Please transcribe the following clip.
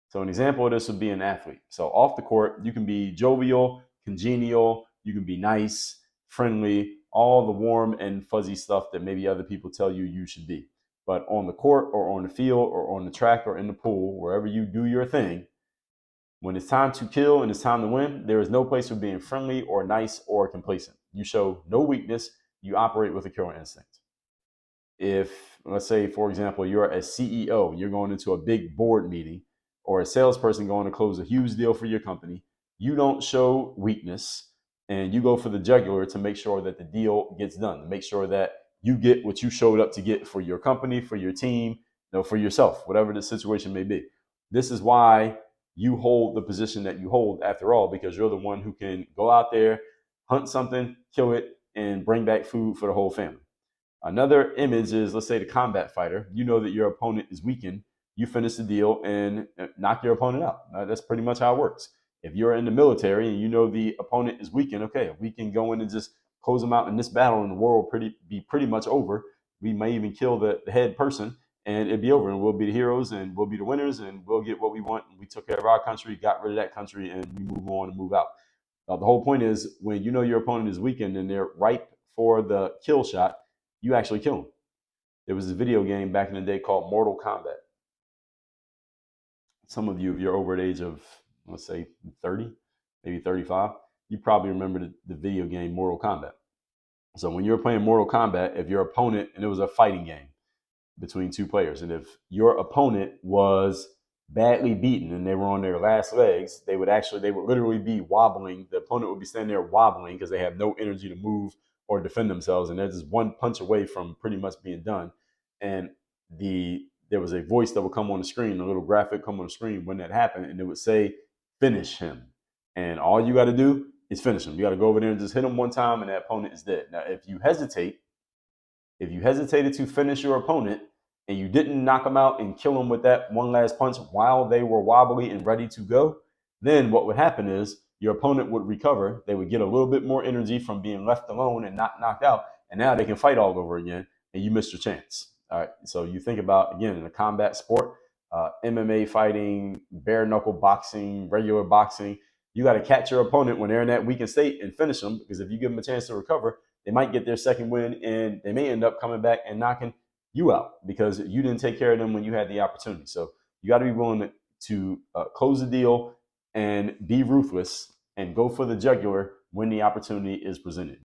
So an example of this would be an athlete. So off the court, you can be jovial, congenial, you can be nice, friendly, all the warm and fuzzy stuff that maybe other people tell you you should be. But on the court or on the field or on the track or in the pool, wherever you do your thing, when it's time to kill and it's time to win, there is no place for being friendly or nice or complacent. You show no weakness. You operate with a killer instinct. If, let's say, for example, you're a CEO, you're going into a big board meeting, or a salesperson going to close a huge deal for your company, you don't show weakness and you go for the jugular to make sure that the deal gets done, to make sure that you get what you showed up to get for your company, for your team, for yourself, whatever the situation may be. This is why you hold the position that you hold after all, because you're the one who can go out there, hunt something, kill it, and bring back food for the whole family. Another image is, let's say, the combat fighter. You know that your opponent is weakened. You finish the deal and knock your opponent out. That's pretty much how it works. If you're in the military and you know the opponent is weakened, okay, we can go in and just close them out in this battle and the war will be pretty much over. We may even kill the head person and it'd be over and we'll be the heroes and we'll be the winners and we'll get what we want. We took care of our country, got rid of that country, and we move on and move out. The whole point is when you know your opponent is weakened and they're ripe for the kill shot, you actually kill them. There was a video game back in the day called Mortal Kombat. Some of you, if you're over the age of, let's say, 30, maybe 35, you probably remember the video game Mortal Kombat. So when you're playing Mortal Kombat, if your opponent, and it was a fighting game between two players, and if your opponent was badly beaten and they were on their last legs, they would literally be wobbling. The opponent would be standing there wobbling because they have no energy to move or defend themselves, and they're just one punch away from pretty much being done. And there was a voice that would come on the screen, a little graphic come on the screen when that happened, and it would say, "Finish him." And all you got to do is finish him. You got to go over there and just hit him one time, and that opponent is dead. Now, if you hesitated to finish your opponent and you didn't knock them out and kill them with that one last punch while they were wobbly and ready to go, then what would happen is your opponent would recover. They would get a little bit more energy from being left alone and not knocked out. And now they can fight all over again and you missed your chance. All right. So you think about, again, in a combat sport, MMA fighting, bare knuckle boxing, regular boxing, you got to catch your opponent when they're in that weakened state and finish them, because if you give them a chance to recover, they might get their second win and they may end up coming back and knocking you out because you didn't take care of them when you had the opportunity. So you got to be willing to close the deal and be ruthless and go for the jugular when the opportunity is presented.